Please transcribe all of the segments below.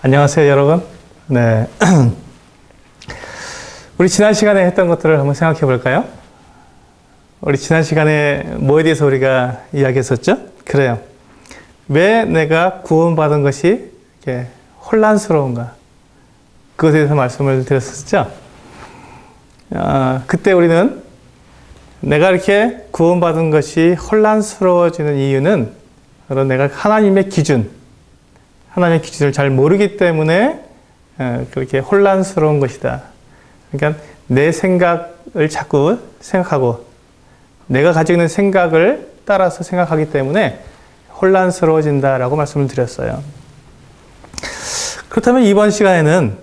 안녕하세요, 여러분. 네. 우리 지난 시간에 했던 것들을 한번 생각해 볼까요? 우리 지난 시간에 뭐에 대해서 우리가 이야기했었죠? 그래요. 왜 내가 구원받은 것이 이렇게 혼란스러운가? 그것에 대해서 말씀을 드렸었죠? 그때 우리는 내가 이렇게 구원받은 것이 혼란스러워지는 이유는 바로 내가 하나님의 기준을 잘 모르기 때문에 그렇게 혼란스러운 것이다. 그러니까 내 생각을 자꾸 생각하고 내가 가지고 있는 생각을 따라서 생각하기 때문에 혼란스러워진다라고 말씀을 드렸어요. 그렇다면 이번 시간에는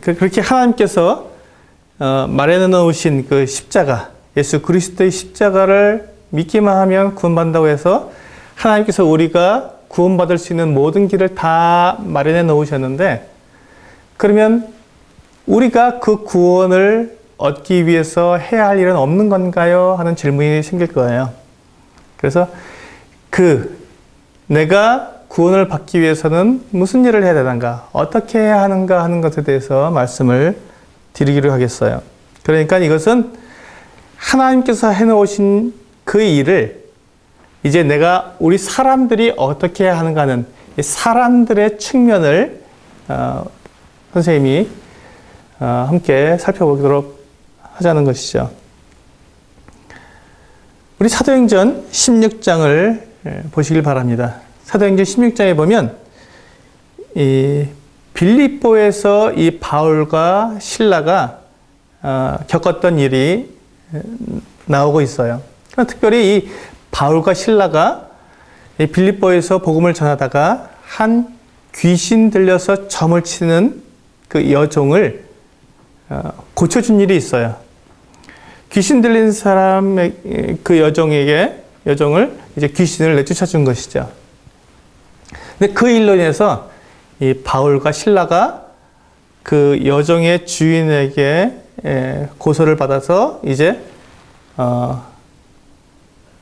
그렇게 하나님께서 마련해 놓으신 그 십자가, 예수 그리스도의 십자가를 믿기만 하면 구원받는다고 해서 하나님께서 우리가 구원받을 수 있는 모든 길을 다 마련해 놓으셨는데, 그러면 우리가 그 구원을 얻기 위해서 해야 할 일은 없는 건가요? 하는 질문이 생길 거예요. 그래서 내가 구원을 받기 위해서는 무슨 일을 해야 되는가, 어떻게 해야 하는가 하는 것에 대해서 말씀을 드리기로 하겠어요. 그러니까 이것은 하나님께서 해놓으신 그 일을 이제 우리 사람들이 어떻게 해야 하는가 하는 사람들의 측면을 선생님이 함께 살펴보도록 하자는 것이죠. 우리 사도행전 16장을 보시길 바랍니다. 사도행전 16장에 보면 이 빌립보에서 이 바울과 실라가 겪었던 일이 나오고 있어요. 특별히 이 바울과 실라가 이 빌립보에서 복음을 전하다가 한 귀신 들려서 점을 치는 그 여종을 고쳐준 일이 있어요. 귀신 들린 사람의 그 여종을 이제 귀신을 내쫓아 준 것이죠. 근데 그 일로 인해서 이 바울과 실라가 그 여종의 주인에게 고소를 받아서 이제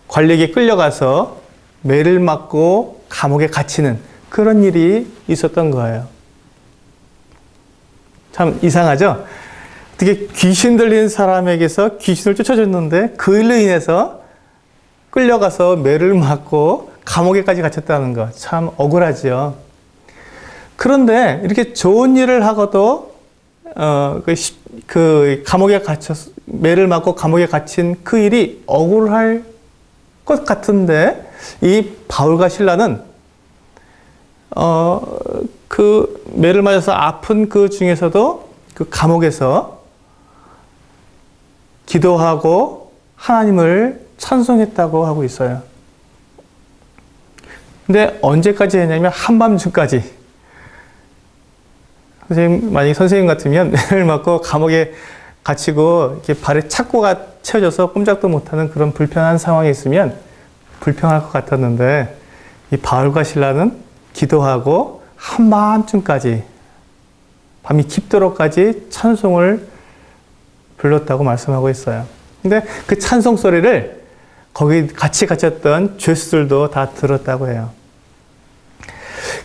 관리에게 끌려가서 매를 맞고 감옥에 갇히는 그런 일이 있었던 거예요. 참 이상하죠? 어떻게 귀신 들린 사람에게서 귀신을 쫓아줬는데 그 일로 인해서 끌려가서 매를 맞고 감옥에까지 갇혔다는 거 참 억울하죠. 그런데 이렇게 좋은 일을 하고도 감옥에 매를 맞고 감옥에 갇힌 그 일이 억울할 것 같은데 이 바울과 실라는 그 매를 맞아서 아픈 그 중에서도 그 감옥에서 기도하고 하나님을 찬송했다고 하고 있어요. 근데 언제까지 했냐면 한밤중까지. 만약에 선생님 같으면 매를 맞고 감옥에 갇히고 이렇게 발에 착고가 채워져서 꼼짝도 못하는 그런 불편한 상황에 있으면 불평할 것 같았는데 이 바울과 실라는 기도하고 한밤중까지 밤이 깊도록까지 찬송을 불렀다고 말씀하고 있어요. 근데 그 찬송 소리를 거기 같이 갇혔던 죄수들도 다 들었다고 해요.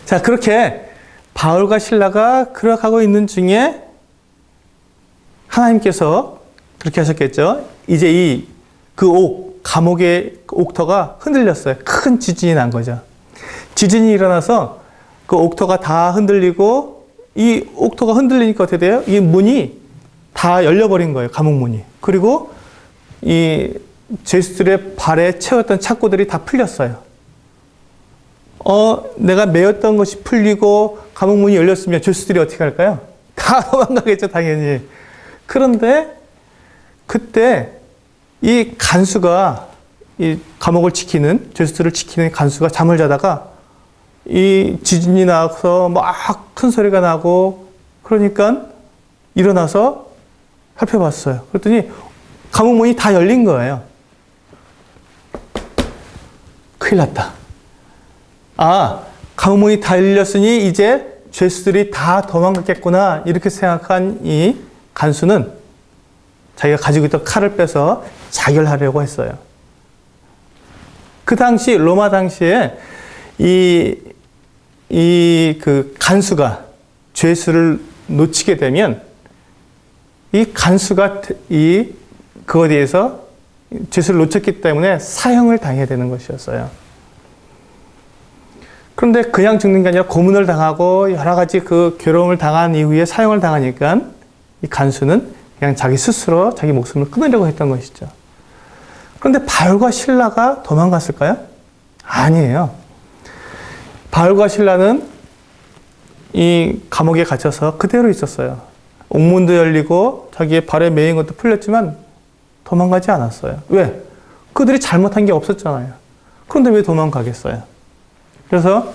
자, 그렇게 바울과 실라가 그렇게 있는 중에 하나님께서 그렇게 하셨겠죠. 이제 감옥의 옥터가 흔들렸어요. 큰 지진이 난 거죠. 지진이 일어나서 그 옥터가 다 흔들리고 이 옥터가 흔들리니까 어떻게 돼요? 이 문이 다 열려버린 거예요. 감옥 문이. 그리고 이 죄수들의 발에 채웠던 착고들이 다 풀렸어요. 내가 매였던 것이 풀리고 감옥 문이 열렸으면 죄수들이 어떻게 할까요? 다 도망가겠죠, 당연히. 그런데 그때 이 간수가 이 감옥을 지키는, 죄수들을 지키는 간수가 잠을 자다가 이 지진이 나서 막 큰 소리가 나고 그러니까 일어나서 살펴봤어요. 그랬더니 감옥 문이 다 열린 거예요. 큰일 났다. 감옥 문이 다 열렸으니 이제 죄수들이 다 도망갔겠구나, 이렇게 생각한 이 간수는 자기가 가지고 있던 칼을 빼서 자결하려고 했어요. 그 당시, 로마 당시에 그 간수가 죄수를 놓치게 되면 이 간수가 그거에 대해서 죄수를 놓쳤기 때문에 사형을 당해야 되는 것이었어요. 그런데 그냥 죽는 게 아니라 고문을 당하고 여러 가지 그 괴로움을 당한 이후에 사형을 당하니까 이 간수는 그냥 자기 스스로 자기 목숨을 끊으려고 했던 것이죠. 그런데 바울과 실라가 도망갔을까요? 아니에요. 바울과 실라는 이 감옥에 갇혀서 그대로 있었어요. 옥문도 열리고 자기의 발에 매인 것도 풀렸지만 도망가지 않았어요. 왜? 그들이 잘못한 게 없었잖아요. 그런데 왜 도망가겠어요? 그래서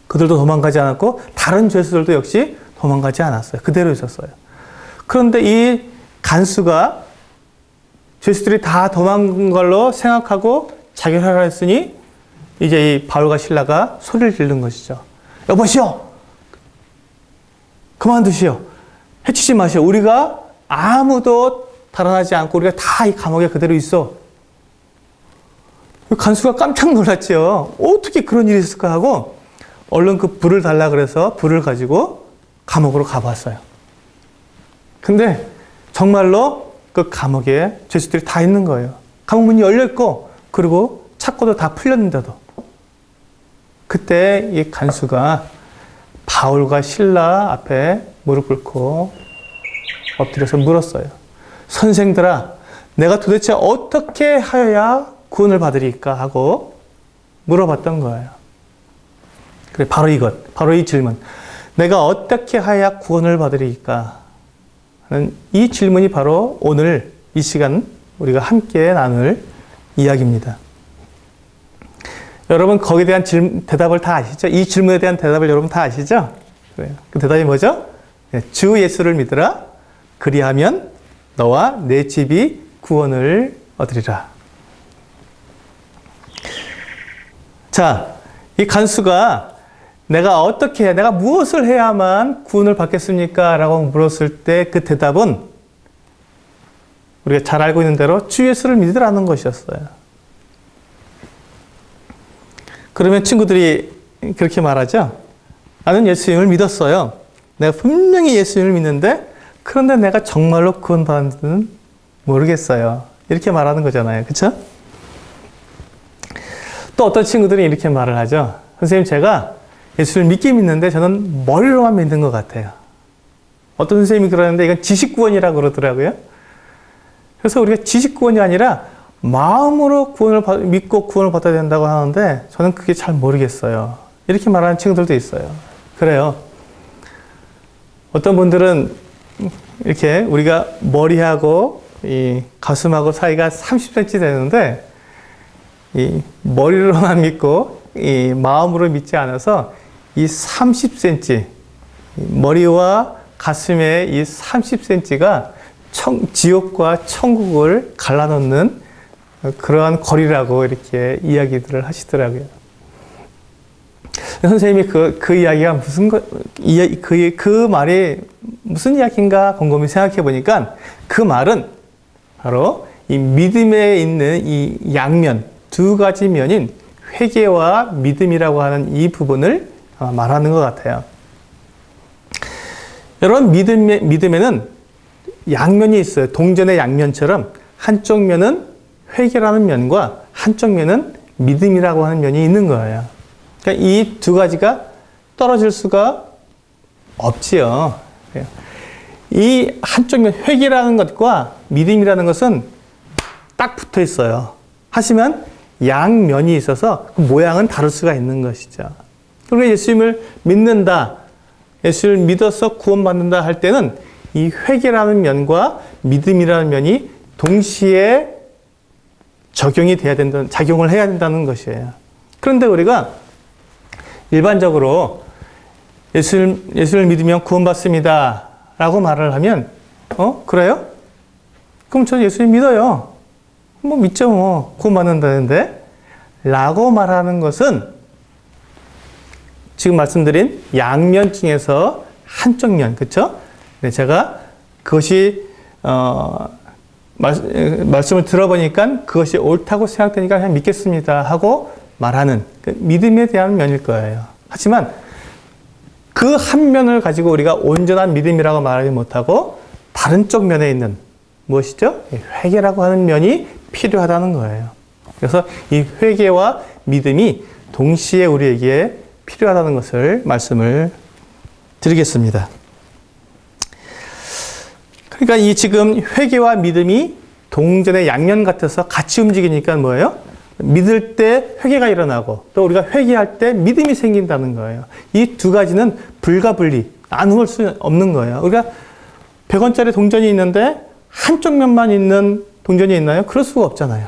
그들도 도망가지 않았고 다른 죄수들도 역시 도망가지 않았어요. 그대로 있었어요. 그런데 이 간수가 죄수들이 다 도망간 걸로 생각하고 자결하라 했으니 이제 이 바울과 실라가 소리를 지른 것이죠. 여보시오! 그만두시오. 해치지 마시오. 우리가 아무도 달아나지 않고 우리가 다 이 감옥에 그대로 있어. 간수가 깜짝 놀랐죠. 어떻게 그런 일이 있을까 하고 얼른 그 불을 달라 그래서 불을 가지고 감옥으로 가봤어요. 근데 정말로 그 감옥에 죄수들이 다 있는 거예요. 감옥 문이 열려있고 그리고 창고도 다 풀렸는데도. 그때 이 간수가 바울과 실라 앞에 무릎 꿇고 엎드려서 물었어요. 선생들아, 내가 도대체 어떻게 하여야 구원을 받으리까 하고 물어봤던 거예요. 그래, 바로 이것, 바로 이 질문. 내가 어떻게 하여야 구원을 받으리까 하는 이 질문이 바로 오늘 이 시간 우리가 함께 나눌 이야기입니다. 여러분 거기에 대한 대답을 다 아시죠? 이 질문에 대한 대답을 여러분 다 아시죠? 그래요. 그 대답이 뭐죠? 주 예수를 믿으라. 그리하면 너와 내 집이 구원을 얻으리라. 자, 이 간수가 내가 무엇을 해야만 구원을 받겠습니까? 라고 물었을 때 그 대답은 우리가 잘 알고 있는 대로 주 예수를 믿으라는 것이었어요. 그러면 친구들이 그렇게 말하죠. 나는 예수님을 믿었어요. 내가 분명히 예수님을 믿는데 그런데 내가 정말로 구원받는지는 모르겠어요. 이렇게 말하는 거잖아요. 그렇죠? 또 어떤 친구들이 이렇게 말을 하죠. 선생님, 제가 예수를 믿긴 믿는데 저는 머리로만 믿는 것 같아요. 어떤 선생님이 그러는데 이건 지식구원이라고 그러더라고요. 그래서 우리가 지식구원이 아니라 마음으로 믿고 구원을 받아야 된다고 하는데 저는 그게 잘 모르겠어요. 이렇게 말하는 친구들도 있어요. 그래요. 어떤 분들은 이렇게 우리가 머리하고 이 가슴하고 사이가 30cm 되는데 이 머리로만 믿고 이 마음으로 믿지 않아서 이 30cm, 머리와 가슴의 이 30cm가 지옥과 천국을 갈라놓는 그러한 거리라고 이렇게 이야기들을 하시더라고요. 선생님이 그 이야기가 그 말이 무슨 이야기인가 곰곰이 생각해 보니까 그 말은 바로 이 믿음에 있는 이 양면, 두 가지 면인 회개와 믿음이라고 하는 이 부분을 말하는 것 같아요. 여러분, 믿음에는 양면이 있어요. 동전의 양면처럼 한쪽 면은 회개라는 면과 한쪽 면은 믿음이라고 하는 면이 있는 거예요. 그러니까 이 두 가지가 떨어질 수가 없지요. 이 한쪽 면, 회개라는 것과 믿음이라는 것은 딱 붙어 있어요. 하지만 양면이 있어서 그 모양은 다를 수가 있는 것이죠. 그러니까 예수님을 믿는다, 예수를 믿어서 구원받는다 할 때는 이 회개라는 면과 믿음이라는 면이 동시에 작용을 해야 된다는 것이에요. 그런데 우리가 일반적으로 예수를 믿으면 구원받습니다 라고 말을 하면 그래요? 그럼 저 예수님 믿어요. 믿죠 뭐. 구원받는다는데 라고 말하는 것은 지금 말씀드린 양면 중에서 한쪽 면, 그렇죠? 네, 제가 그것이 말씀을 들어보니까 그것이 옳다고 생각되니까 그냥 믿겠습니다 하고 말하는 그 믿음에 대한 면일 거예요. 하지만 그 한 면을 가지고 우리가 온전한 믿음이라고 말하지 못하고 다른 쪽 면에 있는 무엇이죠? 회개라고 하는 면이 필요하다는 거예요. 그래서 이 회개와 믿음이 동시에 우리에게 필요하다는 것을 말씀을 드리겠습니다. 그러니까 이 지금 회개와 믿음이 동전의 양면 같아서 같이 움직이니까 뭐예요? 믿을 때 회개가 일어나고 또 우리가 회개할 때 믿음이 생긴다는 거예요. 이 두 가지는 불가분리, 나눌 수 없는 거예요. 우리가 100원짜리 동전이 있는데 한쪽 면만 있는 동전이 있나요? 그럴 수가 없잖아요.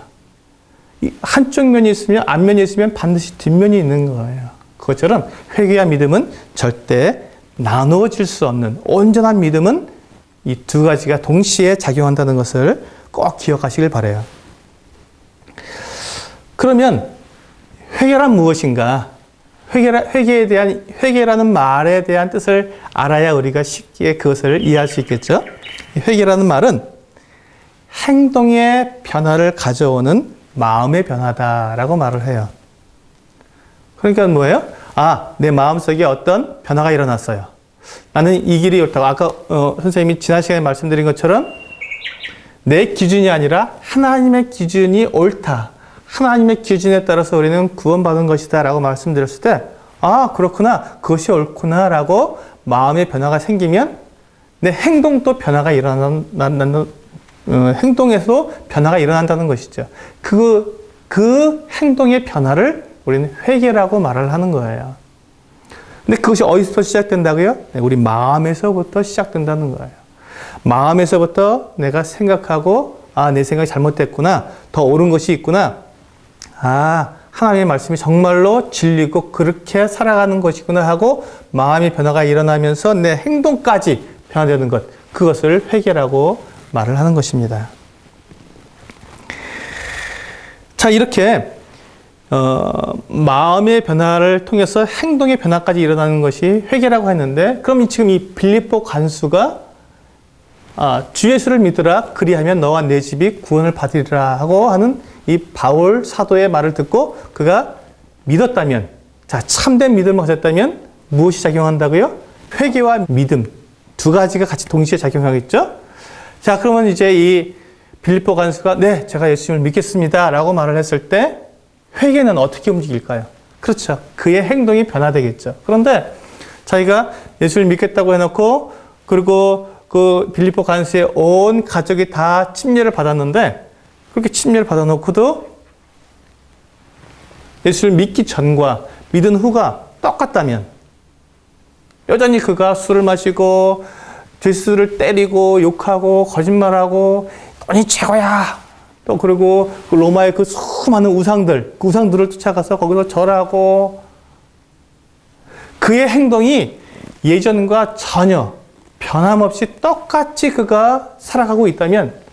이 한쪽 면이 있으면, 앞면이 있으면 반드시 뒷면이 있는 거예요. 그것처럼 회개와 믿음은 절대 나누어질 수 없는, 온전한 믿음은 이 두 가지가 동시에 작용한다는 것을 꼭 기억하시길 바라요. 그러면 회개란 무엇인가? 회개라는 말에 대한 뜻을 알아야 우리가 쉽게 그것을 이해할 수 있겠죠? 회개라는 말은 행동의 변화를 가져오는 마음의 변화다라고 말을 해요. 그러니까 뭐예요? 아, 내 마음속에 어떤 변화가 일어났어요. 나는 이 길이 옳다고. 아까 선생님이 지난 시간에 말씀드린 것처럼 내 기준이 아니라 하나님의 기준이 옳다. 하나님의 기준에 따라서 우리는 구원받은 것이다 라고 말씀드렸을 때, 아, 그렇구나. 그것이 옳구나 라고 마음의 변화가 생기면 내 행동도 변화가 행동에서도 변화가 일어난다는 것이죠. 그 행동의 변화를 우리는 회개라고 말을 하는 거예요. 근데 그것이 어디서부터 시작된다고요? 네, 우리 마음에서부터 시작된다는 거예요. 마음에서부터 내가 생각하고, 아, 내 생각이 잘못됐구나. 더 옳은 것이 있구나. 아, 하나님의 말씀이 정말로 진리고 그렇게 살아가는 것이구나 하고 마음의 변화가 일어나면서 내 행동까지 변화되는 것. 그것을 회개라고 말을 하는 것입니다. 자, 이렇게 마음의 변화를 통해서 행동의 변화까지 일어나는 것이 회개라고 했는데, 그럼 지금 이 빌립보 간수가 주 예수를 믿으라, 그리하면 너와 내 집이 구원을 받으리라 하고 하는 이 바울 사도의 말을 듣고 그가 믿었다면, 자, 참된 믿음을 가졌다면 무엇이 작용한다고요? 회개와 믿음 두 가지가 같이 동시에 작용하겠죠? 자, 그러면 이제 이 빌립보 간수가 네, 제가 예수님을 믿겠습니다 라고 말을 했을 때 회개는 어떻게 움직일까요? 그렇죠. 그의 행동이 변화되겠죠. 그런데 자기가 예수를 믿겠다고 해놓고, 그리고 그 빌립보 간수의 온 가족이 다 침례를 받았는데, 그렇게 침례를 받아놓고도 예수를 믿기 전과 믿은 후가 똑같다면, 여전히 그가 술을 마시고 죄수를 때리고 욕하고 거짓말하고 돈이 최고야, 또 그리고 그 로마의 그 수많은 우상들, 그 우상들을 쫓아가서 거기서 절하고, 그의 행동이 예전과 전혀 변함없이 똑같이 그가 살아가고 있다면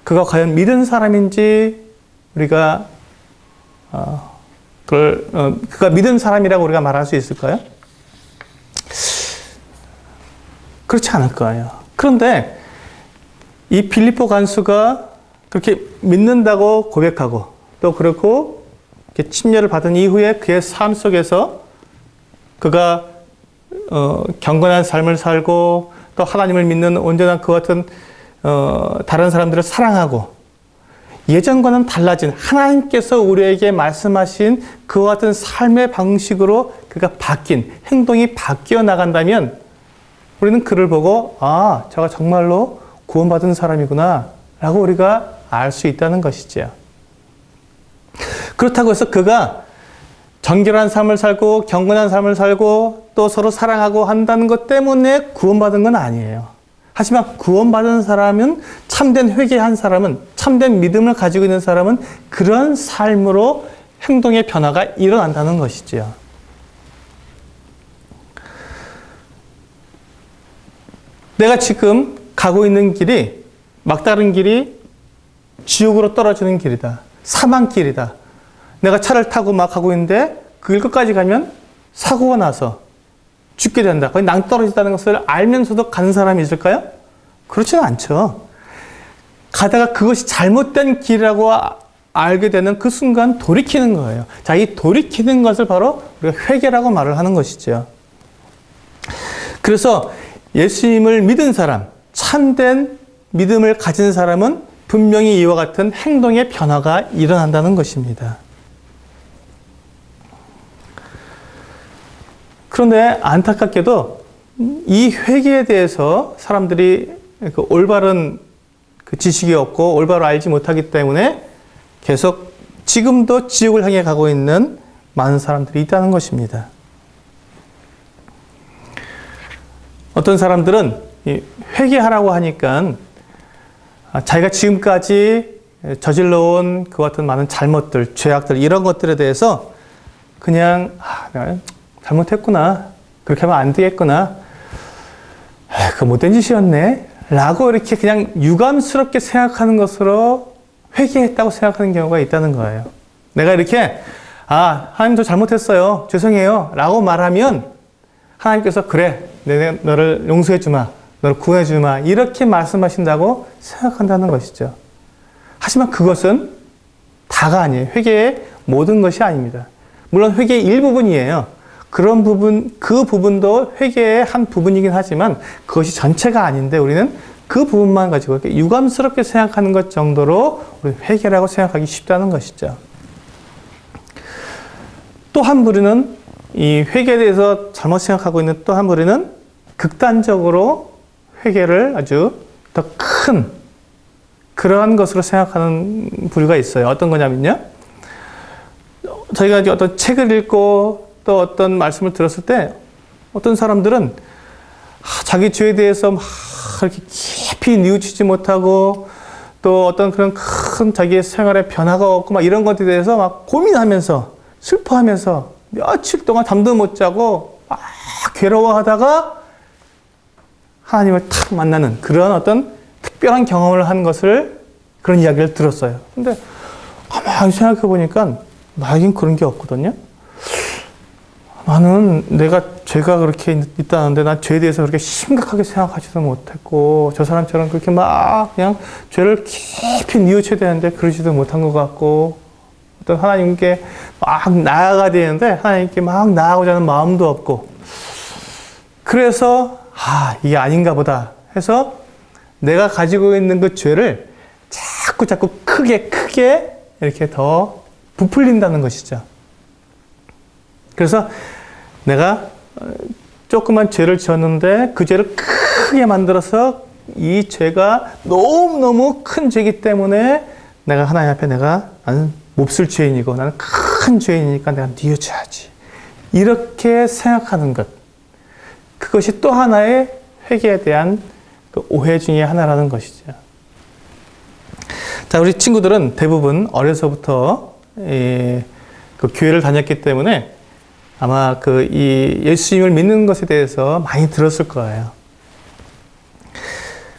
그가 과연 믿은 사람인지 우리가 그가 믿은 사람이라고 우리가 말할 수 있을까요? 그렇지 않을 거예요. 그런데 이 빌립보 간수가 그렇게 믿는다고 고백하고, 또 그렇고 침례를 받은 이후에 그의 삶 속에서 그가 경건한 삶을 살고, 또 하나님을 믿는 온전한 그 같은 다른 사람들을 사랑하고, 예전과는 달라진 하나님께서 우리에게 말씀하신 그와 같은 삶의 방식으로 그가 바뀐, 행동이 바뀌어 나간다면 우리는 그를 보고, 아, 저가 정말로 구원받은 사람이구나 라고 우리가 알 수 있다는 것이죠. 그렇다고 해서 그가 정결한 삶을 살고 경건한 삶을 살고 또 서로 사랑하고 한다는 것 때문에 구원받은 건 아니에요. 하지만 구원받은 사람은, 참된 회개한 사람은, 참된 믿음을 가지고 있는 사람은 그런 삶으로 행동의 변화가 일어난다는 것이지요. 내가 지금 가고 있는 길이, 막다른 길이 지옥으로 떨어지는 길이다. 사망길이다. 내가 차를 타고 막 가고 있는데 그 길 끝까지 가면 사고가 나서 죽게 된다. 거의 낭떠러지다는 것을 알면서도 가는 사람이 있을까요? 그렇지는 않죠. 가다가 그것이 잘못된 길이라고 알게 되는 그 순간 돌이키는 거예요. 자, 이 돌이키는 것을 바로 우리가 회개라고 말을 하는 것이죠. 그래서 예수님을 믿은 사람, 참된 믿음을 가진 사람은 분명히 이와 같은 행동의 변화가 일어난다는 것입니다. 그런데 안타깝게도 이 회개에 대해서 사람들이 그 올바른 그 지식이 없고 올바로 알지 못하기 때문에 계속 지금도 지옥을 향해 가고 있는 많은 사람들이 있다는 것입니다. 어떤 사람들은 회개하라고 하니까 자기가 지금까지 저질러온 그 같은 많은 잘못들, 죄악들 이런 것들에 대해서 그냥 내가 잘못했구나, 그렇게 하면 안 되겠구나, 그 못된 짓이었네 라고 이렇게 그냥 유감스럽게 생각하는 것으로 회개했다고 생각하는 경우가 있다는 거예요. 내가 이렇게 하나님 저 잘못했어요, 죄송해요 라고 말하면 하나님께서 그래, 내가 너를 용서해 주마, 너를 구해 주마 이렇게 말씀하신다고 생각한다는 것이죠. 하지만 그것은 다가 아니에요. 회개의 모든 것이 아닙니다. 물론 회개의 일부분이에요. 그런 부분, 그 부분도 회개의 한 부분이긴 하지만 그것이 전체가 아닌데 우리는 그 부분만 가지고 이렇게 유감스럽게 생각하는 것 정도로 우리 회개라고 생각하기 쉽다는 것이죠. 또 한 부류는 이 회개에 대해서 잘못 생각하고 있는 또 한 부류는 극단적으로 회개를 아주 더 큰 그러한 것으로 생각하는 부류가 있어요. 어떤 거냐면요. 저희가 이제 어떤 책을 읽고 또 어떤 말씀을 들었을 때 어떤 사람들은 자기 죄에 대해서 막 이렇게 깊이 뉘우치지 못하고 또 어떤 그런 큰 자기의 생활에 변화가 없고 막 이런 것에 대해서 막 고민하면서 슬퍼하면서 며칠 동안 잠도 못 자고 막 괴로워하다가 하나님을 탁 만나는 그런 어떤 특별한 경험을 한 것을 그런 이야기를 들었어요. 근데 가만히 생각해 보니까 나에겐 그런 게 없거든요. 나는 내가 죄가 그렇게 있다는데 난 죄에 대해서 그렇게 심각하게 생각하지도 못했고 저 사람처럼 그렇게 막 그냥 죄를 깊이 뉘우쳐야 되는데 그러지도 못한 것 같고 어떤 하나님께 막 나아가야 되는데 하나님께 막 나아가고자 하는 마음도 없고 그래서 이게 아닌가 보다 해서 내가 가지고 있는 그 죄를 자꾸 크게 이렇게 더 부풀린다는 것이죠. 그래서 내가 조그만 죄를 지었는데 그 죄를 크게 만들어서 이 죄가 너무너무 큰 죄이기 때문에 내가 하나님 앞에 나는 몹쓸 죄인이고 나는 큰 죄인이니까 내가 뉘우쳐야지. 이렇게 생각하는 것. 그것이 또 하나의 회개에 대한 그 오해 중에 하나라는 것이죠. 자, 우리 친구들은 대부분 어려서부터 그 교회를 다녔기 때문에 아마 이 예수님을 믿는 것에 대해서 많이 들었을 거예요.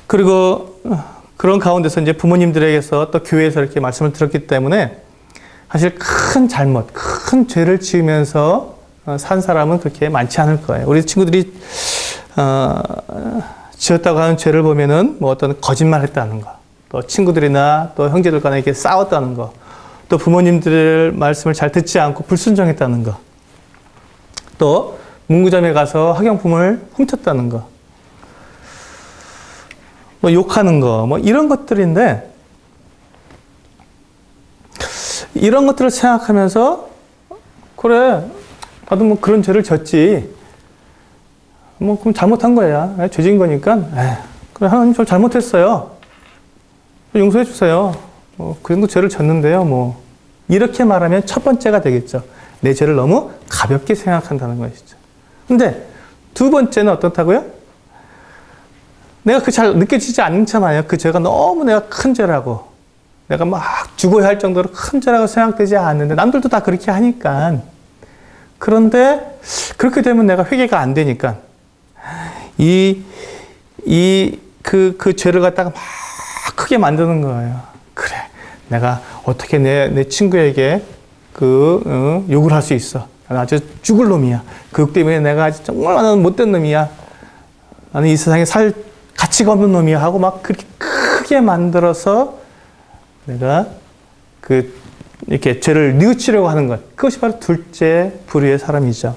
그리고 그런 가운데서 이제 부모님들에게서 또 교회에서 이렇게 말씀을 들었기 때문에 사실 큰 잘못, 큰 죄를 지으면서 산 사람은 그렇게 많지 않을 거예요. 우리 친구들이 지었다고 하는 죄를 보면은 뭐 어떤 거짓말 했다는 거, 또 친구들이나 또 형제들 간에 이렇게 싸웠다는 거, 또 부모님들 말씀을 잘 듣지 않고 불순종했다는 거, 또 문구점에 가서 학용품을 훔쳤다는 거, 뭐 욕하는 거, 뭐 이런 것들인데 이런 것들을 생각하면서 그래, 나도 뭐 그런 죄를 졌지. 뭐 그럼 잘못한 거야. 죄진 거니까. 그래, 하나님 저 잘못했어요. 용서해 주세요. 그 정도 죄를 졌는데요. 뭐 이렇게 말하면 첫 번째가 되겠죠. 내 죄를 너무 가볍게 생각한다는 것이죠. 근데 두 번째는 어떻다고요? 내가 잘 느껴지지 않잖아요. 그 죄가 너무 내가 큰 죄라고. 내가 막 죽어야 할 정도로 큰 죄라고 생각되지 않는데 남들도 다 그렇게 하니까. 그런데 그렇게 되면 내가 회개가 안 되니까 그 죄를 갖다가 막 크게 만드는 거예요. 그래, 내가 어떻게 내 친구에게 욕을 할 수 있어. 나는 아주 죽을 놈이야. 그욕 때문에 내가 아주 정말 나는 못된 놈이야. 나는 이 세상에 살 가치가 없는 놈이야 하고 막 그렇게 크게 만들어서 내가 이렇게 죄를 뉘우치려고 하는 것. 그것이 바로 둘째 부류의 사람이죠.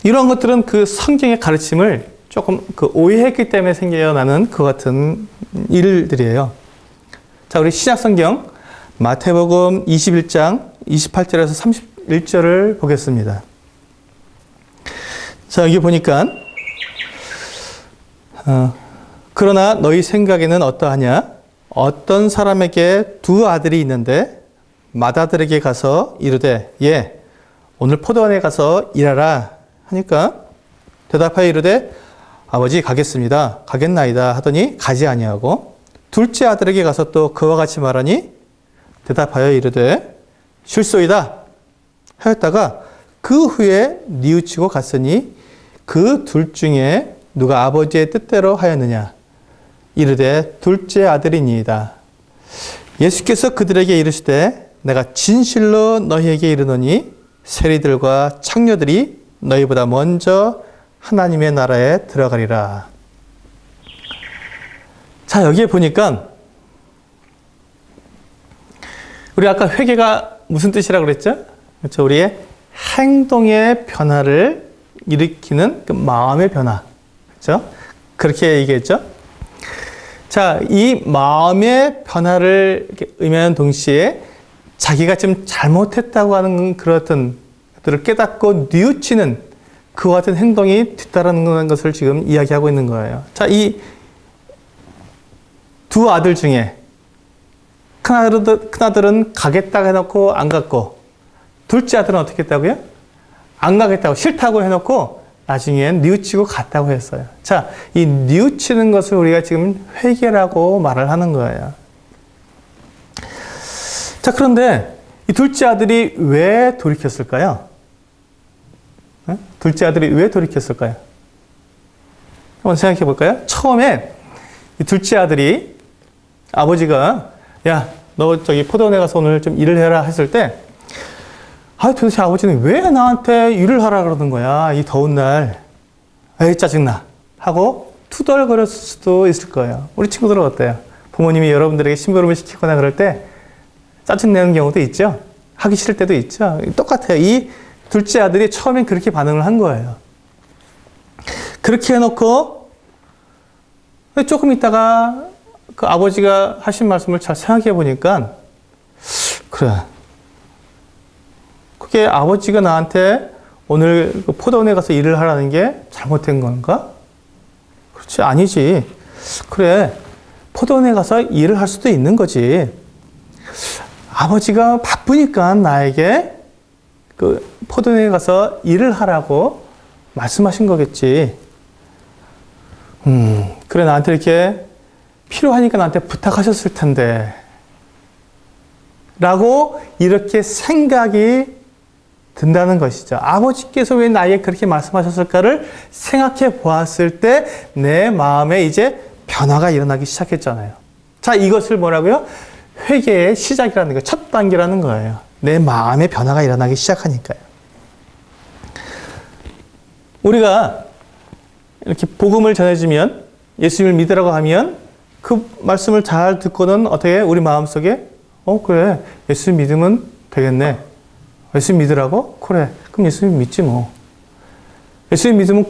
이런 것들은 그 성경의 가르침을 조금 그 오해했기 때문에 생겨나는 그 같은 일들이에요. 자, 우리 신약 성경 마태복음 21장 28절에서 31절을 보겠습니다. 자, 여기 보니까 그러나 너희 생각에는 어떠하냐? 어떤 사람에게 두 아들이 있는데 맏아들에게 가서 이르되 예, 오늘 포도원에 가서 일하라 하니까 대답하여 이르되 아버지 가겠습니다. 가겠나이다 하더니 가지 아니하고 둘째 아들에게 가서 또 그와 같이 말하니 대답하여 이르되 실소이다 하였다가 그 후에 뉘우치고 갔으니 그 둘 중에 누가 아버지의 뜻대로 하였느냐? 이르되 둘째 아들이니이다. 예수께서 그들에게 이르시되 내가 진실로 너희에게 이르노니 세리들과 창녀들이 너희보다 먼저 하나님의 나라에 들어가리라. 자, 여기에 보니까 우리 아까 회개가 무슨 뜻이라고 그랬죠? 그렇죠? 우리의 행동의 변화를 일으키는 그 마음의 변화. 그렇죠? 그렇게 얘기했죠? 자, 이 마음의 변화를 의미하는 동시에 자기가 좀 잘못했다고 하는 그런 것들을 깨닫고 뉘우치는 그와 같은 행동이 뒤따르는 것을 지금 이야기하고 있는 거예요. 자, 이 두 아들 중에 큰아들은 가겠다고 해놓고 안 갔고 둘째 아들은 어떻게 했다고요? 안 가겠다고 싫다고 해놓고 나중엔 뉘우치고 갔다고 했어요. 자, 이 뉘우치는 것을 우리가 지금 회개라고 말을 하는 거예요. 자, 그런데 이 둘째 아들이 왜 돌이켰을까요? 둘째 아들이 왜 돌이켰을까요? 한번 생각해 볼까요? 처음에 이 둘째 아들이 아버지가 야, 너 저기 포도원에 가서 오늘 좀 일을 해라 했을 때 도대체 아버지는 왜 나한테 일을 하라 그러는 거야? 이 더운 날. 에이, 짜증나. 하고 투덜거렸을 수도 있을 거예요. 우리 친구들은 어때요? 부모님이 여러분들에게 심부름을 시키거나 그럴 때 짜증내는 경우도 있죠? 하기 싫을 때도 있죠? 똑같아요. 이 둘째 아들이 처음엔 그렇게 반응을 한 거예요. 그렇게 해놓고 조금 있다가 그 아버지가 하신 말씀을 잘 생각해 보니까 그래. 그게 아버지가 나한테 오늘 그 포도원에 가서 일을 하라는 게 잘못된 건가? 그렇지, 아니지. 그래, 포도원에 가서 일을 할 수도 있는 거지. 아버지가 바쁘니까 나에게 그 포도원에 가서 일을 하라고 말씀하신 거겠지. 그래, 나한테 이렇게 필요하니까 나한테 부탁하셨을 텐데. 라고 이렇게 생각이 든다는 것이죠. 아버지께서 왜 나에게 그렇게 말씀하셨을까를 생각해 보았을 때 내 마음에 이제 변화가 일어나기 시작했잖아요. 자, 이것을 뭐라고요? 회개의 시작이라는 거예요. 첫 단계라는 거예요. 내 마음의 변화가 일어나기 시작하니까요. 우리가 이렇게 복음을 전해주면 예수님을 믿으라고 하면 그 말씀을 잘 듣고는 어떻게 우리 마음속에 그래, 예수 믿으면 되겠네. 예수 믿으라고? 그래, 그럼 예수 믿지 뭐. 예수 믿으면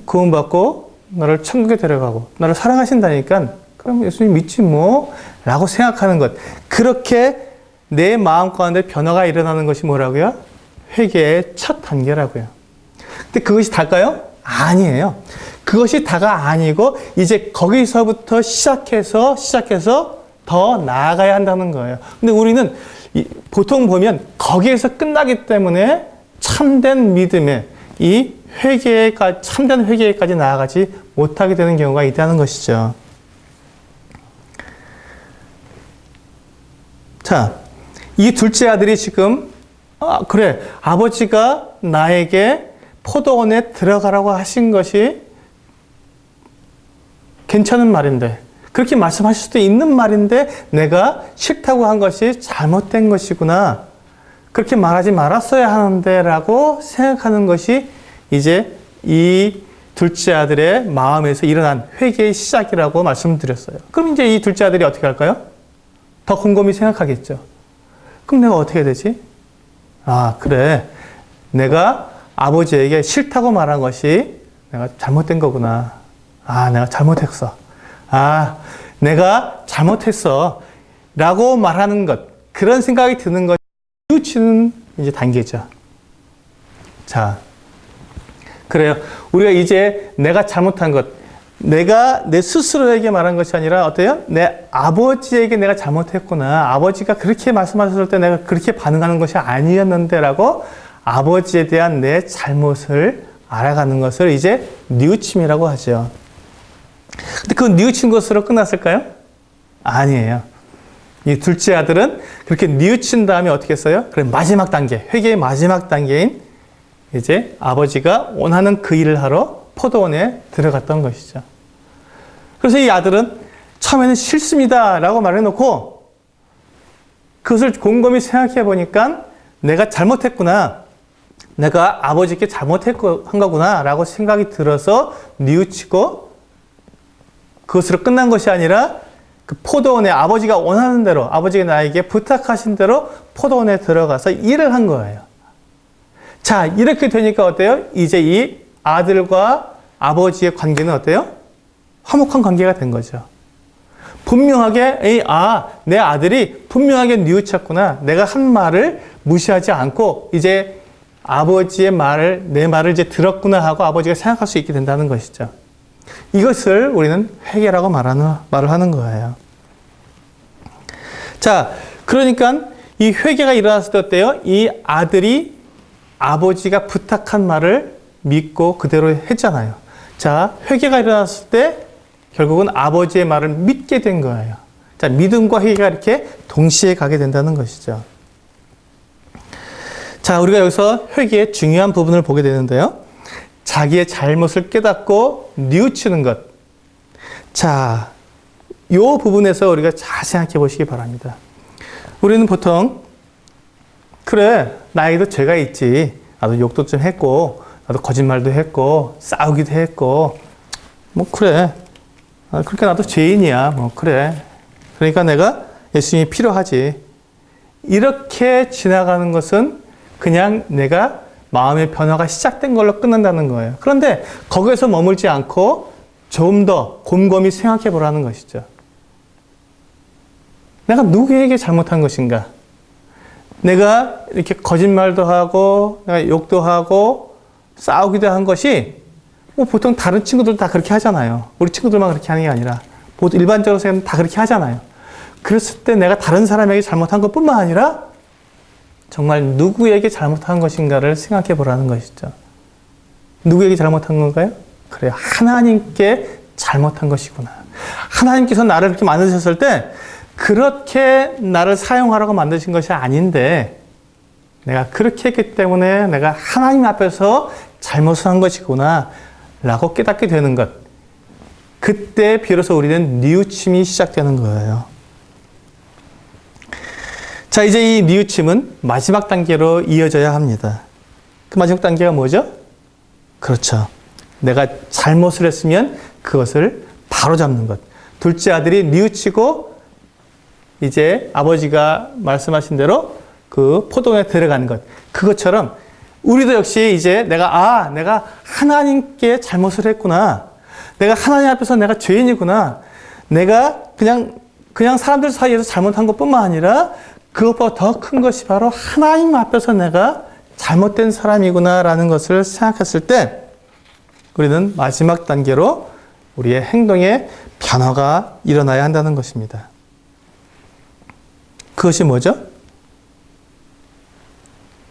구원받고 나를 천국에 데려가고 나를 사랑하신다니까 그럼 예수님 믿지 뭐. 라고 생각하는 것. 그렇게 내 마음 가운데 변화가 일어나는 것이 뭐라고요? 회개의 첫 단계라고요. 근데 그것이 다일까요? 아니에요. 그것이 다가 아니고 이제 거기서부터 시작해서 더 나아가야 한다는 거예요. 근데 우리는 보통 보면 거기에서 끝나기 때문에 참된 믿음의 이 참된 회개까지 나아가지 못하게 되는 경우가 있다는 것이죠. 자, 이 둘째 아들이 지금 그래, 아버지가 나에게 포도원에 들어가라고 하신 것이 괜찮은 말인데 그렇게 말씀하실 수도 있는 말인데 내가 싫다고 한 것이 잘못된 것이구나. 그렇게 말하지 말았어야 하는데 라고 생각하는 것이 이제 이 둘째 아들의 마음에서 일어난 회개의 시작이라고 말씀드렸어요. 그럼 이제 이 둘째 아들이 어떻게 할까요? 더 곰곰이 생각하겠죠. 그럼 내가 어떻게 되지? 그래. 내가 아버지에게 싫다고 말한 것이 내가 잘못된 거구나. 아, 내가 잘못했어. 아, 내가 잘못했어. 라고 말하는 것. 그런 생각이 드는 것이 뉘우치는 이제 단계죠. 자, 그래요. 우리가 이제 내가 잘못한 것, 내가 내 스스로에게 말한 것이 아니라 어때요? 내 아버지에게 내가 잘못했구나. 아버지가 그렇게 말씀하셨을 때 내가 그렇게 반응하는 것이 아니었는데 라고 아버지에 대한 내 잘못을 알아가는 것을 이제 뉘우침이라고 하죠. 근데 그 뉘우친 것으로 끝났을까요? 아니에요. 이 둘째 아들은 그렇게 뉘우친 다음에 어떻게 했어요? 그래, 마지막 단계, 회개의 마지막 단계인 이제 아버지가 원하는 그 일을 하러 포도원에 들어갔던 것이죠. 그래서 이 아들은 처음에는 싫습니다 라고 말해놓고 그것을 곰곰이 생각해 보니까 내가 잘못했구나. 내가 아버지께 잘못한 거구나 라고 생각이 들어서 뉘우치고 그것으로 끝난 것이 아니라 그 포도원에 아버지가 원하는 대로 아버지가 나에게 부탁하신 대로 포도원에 들어가서 일을 한 거예요. 자, 이렇게 되니까 어때요? 이제 이 아들과 아버지의 관계는 어때요? 화목한 관계가 된 거죠. 분명하게 내 아들이 분명하게 뉘우쳤구나. 내가 한 말을 무시하지 않고 이제 아버지의 말을 내 말을 이제 들었구나 하고 아버지가 생각할 수 있게 된다는 것이죠. 이것을 우리는 회개라고 말을 하는 거예요. 자, 그러니까 이 회개가 일어났을 때 어때요? 이 아들이 아버지가 부탁한 말을 믿고 그대로 했잖아요. 자, 회개가 일어났을 때 결국은 아버지의 말을 믿게 된 거예요. 자, 믿음과 회개가 이렇게 동시에 가게 된다는 것이죠. 자, 우리가 여기서 회개의 중요한 부분을 보게 되는데요. 자기의 잘못을 깨닫고 뉘우치는 것. 자, 이 부분에서 우리가 잘 생각해 보시기 바랍니다. 우리는 보통 그래, 나에게도 죄가 있지. 나도 욕도 좀 했고 나도 거짓말도 했고 싸우기도 했고 뭐 그래. 그렇게 나도 죄인이야. 뭐 그래. 그러니까 내가 예수님이 필요하지. 이렇게 지나가는 것은 그냥 내가 마음의 변화가 시작된 걸로 끝난다는 거예요. 그런데 거기에서 머물지 않고 좀 더 곰곰이 생각해 보라는 것이죠. 내가 누구에게 잘못한 것인가? 내가 이렇게 거짓말도 하고 내가 욕도 하고 싸우기도 한 것이 뭐 보통 다른 친구들도 다 그렇게 하잖아요. 우리 친구들만 그렇게 하는 게 아니라 보통 일반적으로 생각하면 다 그렇게 하잖아요. 그랬을 때 내가 다른 사람에게 잘못한 것뿐만 아니라 정말 누구에게 잘못한 것인가를 생각해 보라는 것이죠. 누구에게 잘못한 건가요? 그래, 하나님께 잘못한 것이구나. 하나님께서 나를 이렇게 만드셨을 때 그렇게 나를 사용하라고 만드신 것이 아닌데 내가 그렇게 했기 때문에 내가 하나님 앞에서 잘못을 한 것이구나 라고 깨닫게 되는 것. 그때 비로소 우리는 뉘우침이 시작되는 거예요. 자, 이제 이 뉘우침은 마지막 단계로 이어져야 합니다. 그 마지막 단계가 뭐죠? 그렇죠. 내가 잘못을 했으면 그것을 바로잡는 것. 둘째 아들이 뉘우치고 이제 아버지가 말씀하신 대로 그 포도원에 들어가는 것. 그것처럼 우리도 역시 이제 내가 하나님께 잘못을 했구나. 내가 하나님 앞에서 내가 죄인이구나. 내가 그냥 사람들 사이에서 잘못한 것뿐만 아니라 그것보다 더 큰 것이 바로 하나님 앞에서 내가 잘못된 사람이구나라는 것을 생각했을 때 우리는 마지막 단계로 우리의 행동에 변화가 일어나야 한다는 것입니다. 그것이 뭐죠?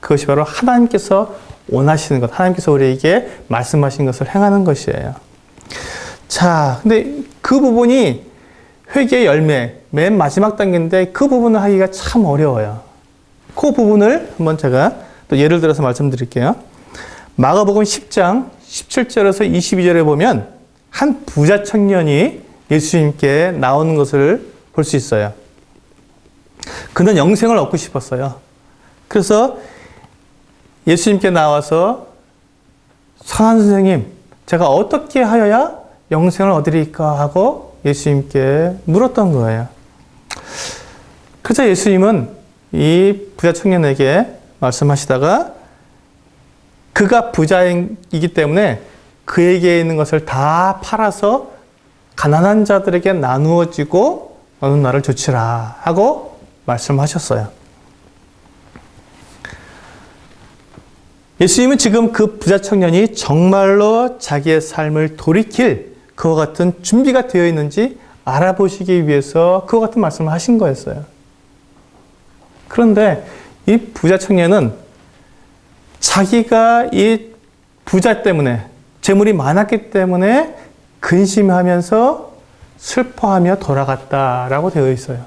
그것이 바로 하나님께서 원하시는 것, 하나님께서 우리에게 말씀하신 것을 행하는 것이에요. 자, 근데 그 부분이 회개의 열매, 맨 마지막 단계인데 그 부분을 하기가 참 어려워요. 그 부분을 한번 제가 또 예를 들어서 말씀드릴게요. 마가복음 10장 17절에서 22절에 보면 한 부자 청년이 예수님께 나오는 것을 볼 수 있어요. 그는 영생을 얻고 싶었어요. 그래서 예수님께 나와서 선한 선생님, 제가 어떻게 하여야 영생을 얻으리까 하고 예수님께 물었던 거예요. 그래서 예수님은 이 부자 청년에게 말씀하시다가 그가 부자이기 때문에 그에게 있는 것을 다 팔아서 가난한 자들에게 나누어지고 어느 날을 조치라 하고 말씀하셨어요. 예수님은 지금 그 부자 청년이 정말로 자기의 삶을 돌이킬 그와 같은 준비가 되어 있는지 알아보시기 위해서 그와 같은 말씀을 하신 거였어요. 그런데 이 부자 청년은 자기가 이 부자 때문에, 재물이 많았기 때문에 근심하면서 슬퍼하며 돌아갔다라고 되어 있어요.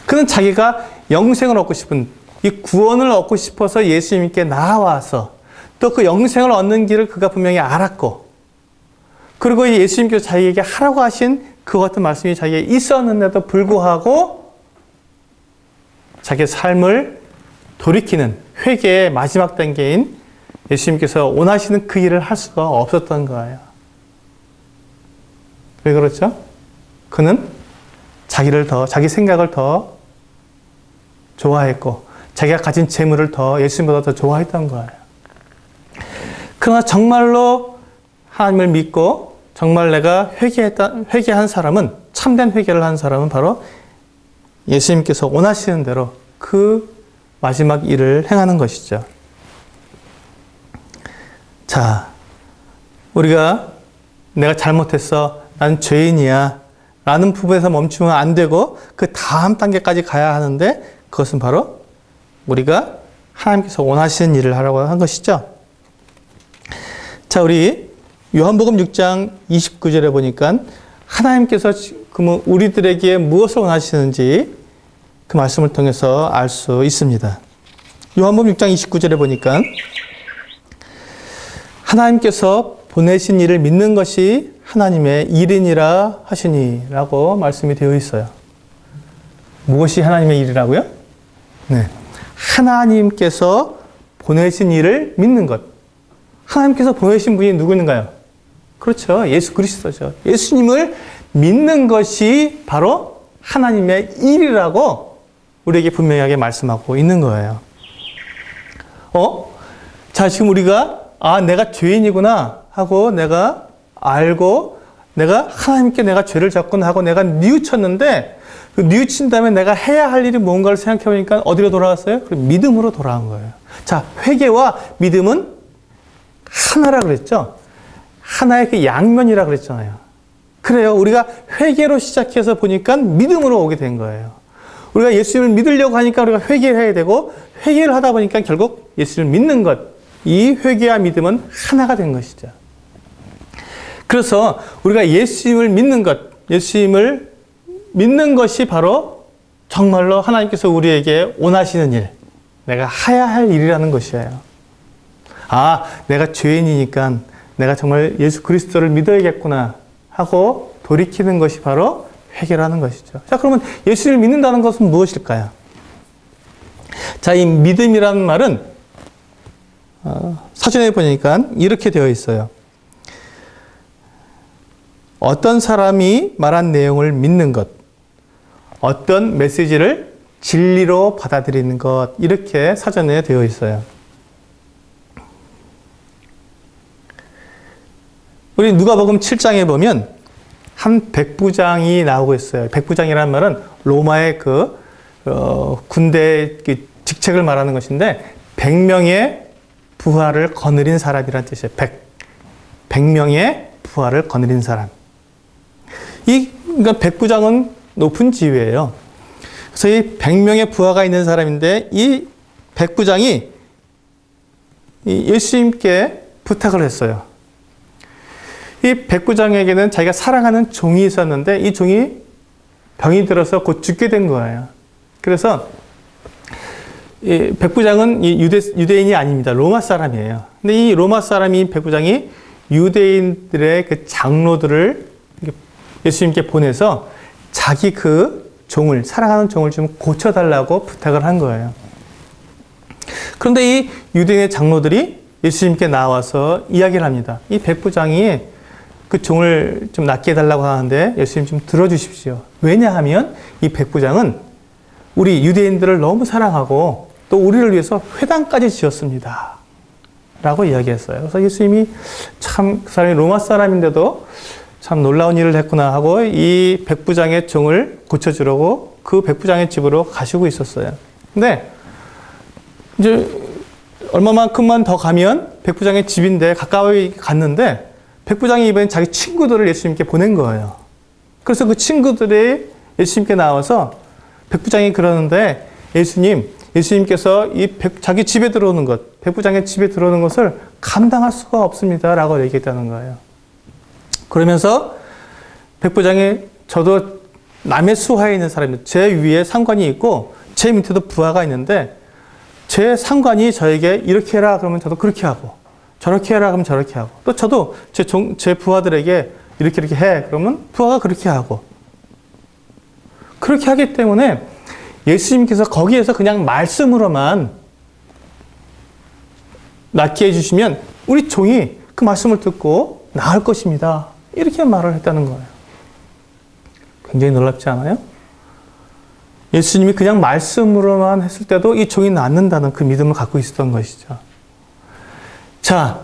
그는 자기가 영생을 얻고 싶은, 이 구원을 얻고 싶어서 예수님께 나와서 또 그 영생을 얻는 길을 그가 분명히 알았고, 그리고 예수님께서 자기에게 하라고 하신 그 같은 말씀이 자기에게 있었는데도 불구하고 자기의 삶을 돌이키는 회개의 마지막 단계인 예수님께서 원하시는 그 일을 할 수가 없었던 거예요. 왜 그렇죠? 그는 자기 생각을 더 좋아했고, 자기가 가진 재물을 예수님보다 더 좋아했던 거예요. 그러나 정말로 하나님을 믿고 정말 내가 회개한 사람은, 참된 회개를 한 사람은 바로 예수님께서 원하시는 대로 그 마지막 일을 행하는 것이죠. 자, 우리가 내가 잘못했어, 난 죄인이야 라는 부분에서 멈추면 안 되고 그 다음 단계까지 가야 하는데, 그것은 바로 우리가 하나님께서 원하시는 일을 하라고 한 것이죠. 자, 우리 요한복음 6장 29절에 보니까 하나님께서 그러면 우리들에게 무엇을 원하시는지 그 말씀을 통해서 알 수 있습니다. 요한복음 6장 29절에 보니까 하나님께서 보내신 이를 믿는 것이 하나님의 일이니라 하시니 라고 말씀이 되어 있어요. 무엇이 하나님의 일이라고요? 네. 하나님께서 보내신 이를 믿는 것. 하나님께서 보내신 분이 누구인가요? 그렇죠. 예수 그리스도죠. 예수님을 믿는 것이 바로 하나님의 일이라고 우리에게 분명하게 말씀하고 있는 거예요. 자, 지금 우리가 내가 죄인이구나 하고 내가 알고 내가 하나님께 내가 죄를 졌구나 하고 내가 뉘우쳤는데, 그 뉘우친 다음에 내가 해야 할 일이 뭔가를 생각해 보니까 어디로 돌아왔어요? 믿음으로 돌아온 거예요. 자, 회개와 믿음은 하나라 그랬죠? 하나의 그 양면이라 그랬잖아요. 그래요. 우리가 회개로 시작해서 보니까 믿음으로 오게 된 거예요. 우리가 예수님을 믿으려고 하니까 우리가 회개를 해야 되고, 회개를 하다 보니까 결국 예수님을 믿는 것, 이 회개와 믿음은 하나가 된 것이죠. 그래서 우리가 예수님을 믿는 것, 예수님을 믿는 것이 바로 정말로 하나님께서 우리에게 원하시는 일, 내가 해야 할 일이라는 것이에요. 내가 죄인이니까 내가 정말 예수 그리스도를 믿어야겠구나 하고 돌이키는 것이 바로 회개라는 것이죠. 자, 그러면 예수를 믿는다는 것은 무엇일까요? 자, 이 믿음이라는 말은 사전에 보니까 이렇게 되어 있어요. 어떤 사람이 말한 내용을 믿는 것, 어떤 메시지를 진리로 받아들이는 것, 이렇게 사전에 되어 있어요. 우리 누가복음 7장에 보면 한 백부장이 나오고 있어요. 백부장이라는 말은 로마의 군대 직책을 말하는 것인데, 100명의 부하를 거느린 사람이라는 뜻이에요. 100명의 부하를 거느린 사람. 그러니까 백부장은 높은 지위예요. 그래서 이 100명의 부하가 있는 사람인데, 이 백부장이 예수님께 부탁을 했어요. 이 백부장에게는 자기가 사랑하는 종이 있었는데, 이 종이 병이 들어서 곧 죽게 된 거예요. 그래서 이 백부장은 유대인이 아닙니다. 로마 사람이에요. 근데 이 로마 사람인 백부장이 유대인들의 그 장로들을 예수님께 보내서 자기 그 종을, 사랑하는 종을 좀 고쳐달라고 부탁을 한 거예요. 그런데 이 유대인의 장로들이 예수님께 나와서 이야기를 합니다. 이 백부장이 그 종을 좀 낫게 해달라고 하는데 예수님 좀 들어주십시오. 왜냐하면 이 백부장은 우리 유대인들을 너무 사랑하고 또 우리를 위해서 회당까지 지었습니다. 라고 이야기했어요. 그래서 예수님이 참 그 사람이 로마 사람인데도 참 놀라운 일을 했구나 하고 이 백부장의 종을 고쳐주려고 그 백부장의 집으로 가시고 있었어요. 근데 이제 얼마만큼만 더 가면 백부장의 집인데 가까이 갔는데 백부장이 이번엔 자기 친구들을 예수님께 보낸 거예요. 그래서 그 친구들이 예수님께 나와서 백부장이 그러는데 예수님께서 자기 집에 들어오는 것, 백부장의 집에 들어오는 것을 감당할 수가 없습니다. 라고 얘기했다는 거예요. 그러면서 백부장이 저도 남의 수하에 있는 사람입니다. 제 위에 상관이 있고 제 밑에도 부하가 있는데 제 상관이 저에게 이렇게 해라 그러면 저도 그렇게 하고 저렇게 해라 그러면 저렇게 하고 또 저도 제 부하들에게 이렇게 해 그러면 부하가 그렇게 하고 그렇게 하기 때문에 예수님께서 거기에서 그냥 말씀으로만 낫게 해주시면 우리 종이 그 말씀을 듣고 나을 것입니다. 이렇게 말을 했다는 거예요. 굉장히 놀랍지 않아요? 예수님이 그냥 말씀으로만 했을 때도 이 종이 낫는다는 그 믿음을 갖고 있었던 것이죠. 자,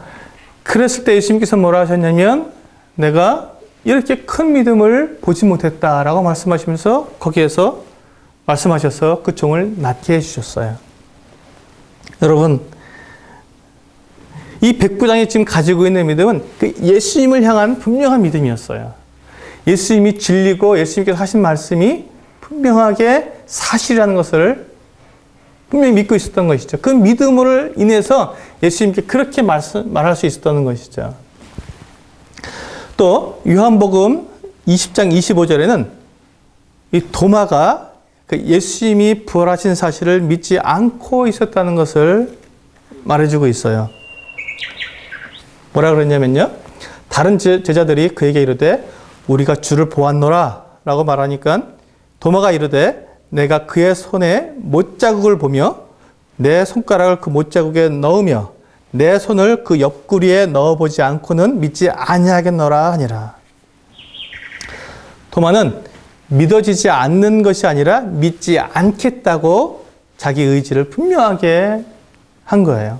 그랬을 때 예수님께서 뭐라 하셨냐면 내가 이렇게 큰 믿음을 보지 못했다라고 말씀하시면서 거기에서 말씀하셔서 그 종을 낫게 해주셨어요. 여러분, 이 백부장이 지금 가지고 있는 믿음은 그 예수님을 향한 분명한 믿음이었어요. 예수님이 진리고 예수님께서 하신 말씀이 분명하게 사실이라는 것을 분명히 믿고 있었던 것이죠. 그 믿음으로 인해서 예수님께 그렇게 말할 수 있었던 것이죠. 또 요한복음 20장 25절에는 이 도마가 그 예수님이 부활하신 사실을 믿지 않고 있었다는 것을 말해주고 있어요. 뭐라 그랬냐면요. 다른 제자들이 그에게 이르되 우리가 주를 보았노라 라고 말하니까 도마가 이르되 내가 그의 손에 못자국을 보며 내 손가락을 그 못자국에 넣으며 내 손을 그 옆구리에 넣어보지 않고는 믿지 아니하겠노라 하니라. 도마는 믿어지지 않는 것이 아니라 믿지 않겠다고 자기 의지를 분명하게 한 거예요.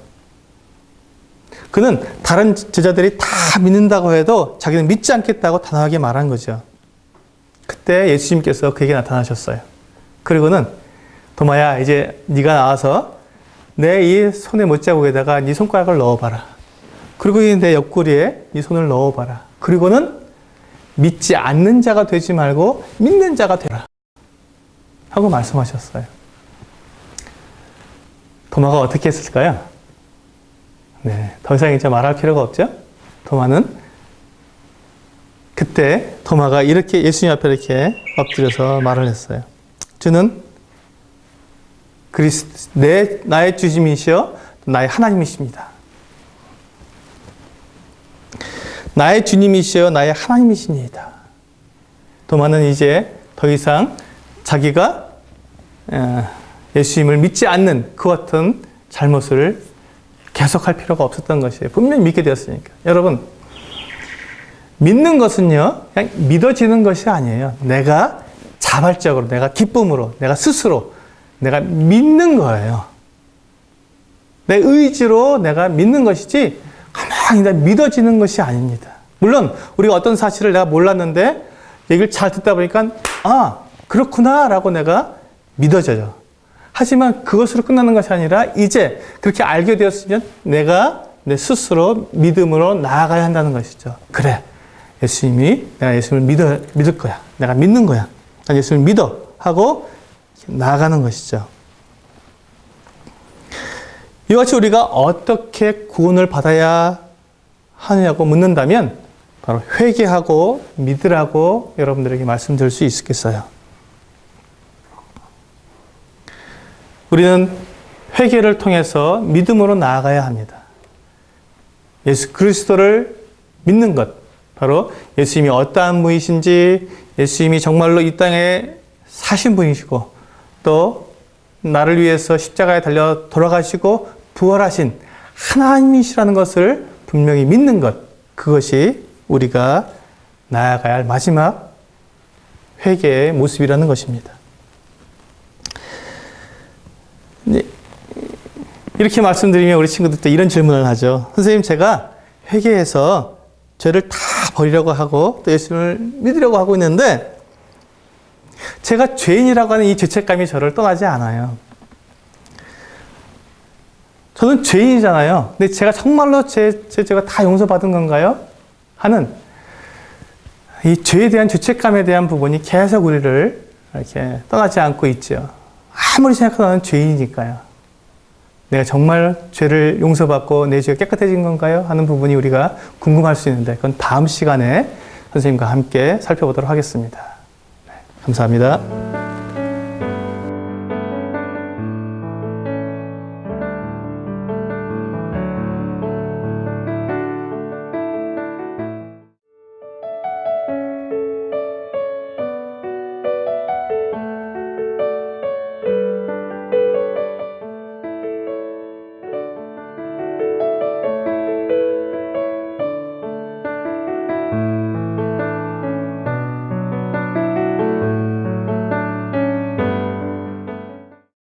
그는 다른 제자들이 다 믿는다고 해도 자기는 믿지 않겠다고 단호하게 말한 거죠. 그때 예수님께서 그에게 나타나셨어요. 그리고는 도마야 이제 네가 나와서 내 이 손의 못자국에다가 네 손가락을 넣어봐라. 그리고 내 옆구리에 네 손을 넣어봐라. 그리고는 믿지 않는 자가 되지 말고 믿는 자가 되라. 하고 말씀하셨어요. 도마가 어떻게 했을까요? 네, 더 이상 이제 말할 필요가 없죠? 도마는 그때 도마가 이렇게 예수님 앞에 이렇게 엎드려서 말을 했어요. 주는 나의 주님이시여 나의 하나님이십니다. 나의 주님이시여 나의 하나님이십니다. 도마는 이제 더 이상 자기가 예수님을 믿지 않는 그 같은 잘못을 계속할 필요가 없었던 것이에요. 분명히 믿게 되었으니까. 여러분, 믿는 것은요, 그냥 믿어지는 것이 아니에요. 내가 자발적으로, 내가 기쁨으로, 내가 스스로, 내가 믿는 거예요. 내 의지로 내가 믿는 것이지, 가만히 믿어지는 것이 아닙니다. 물론, 우리가 어떤 사실을 내가 몰랐는데, 얘기를 잘 듣다 보니까, 아, 그렇구나, 라고 내가 믿어져요. 하지만 그것으로 끝나는 것이 아니라, 이제 그렇게 알게 되었으면 내가 내 스스로 믿음으로 나아가야 한다는 것이죠. 그래. 내가 예수님을 믿을 거야. 내가 믿는 거야. 난 예수님을 믿어. 하고 나아가는 것이죠. 이와 같이 우리가 어떻게 구원을 받아야 하느냐고 묻는다면 바로 회개하고 믿으라고 여러분들에게 말씀드릴 수 있겠어요. 우리는 회개를 통해서 믿음으로 나아가야 합니다. 예수 그리스도를 믿는 것, 바로 예수님이 어떠한 분이신지, 예수님이 정말로 이 땅에 사신 분이시고 또 나를 위해서 십자가에 달려 돌아가시고 부활하신 하나님이시라는 것을 분명히 믿는 것, 그것이 우리가 나아가야 할 마지막 회개의 모습이라는 것입니다. 이렇게 말씀드리면 우리 친구들 때 이런 질문을 하죠. 선생님, 제가 회개해서 죄를 다 버리려고 하고 또 예수를 믿으려고 하고 있는데 제가 죄인이라고 하는 이 죄책감이 저를 떠나지 않아요. 저는 죄인이잖아요. 근데 제가 정말로 제 죄가 다 용서받은 건가요? 하는 이 죄에 대한 죄책감에 대한 부분이 계속 우리를 이렇게 떠나지 않고 있죠. 아무리 생각해도 나는 죄인이니까요. 내가 정말 죄를 용서받고 내 죄가 깨끗해진 건가요? 하는 부분이 우리가 궁금할 수 있는데 그건 다음 시간에 선생님과 함께 살펴보도록 하겠습니다. 네, 감사합니다.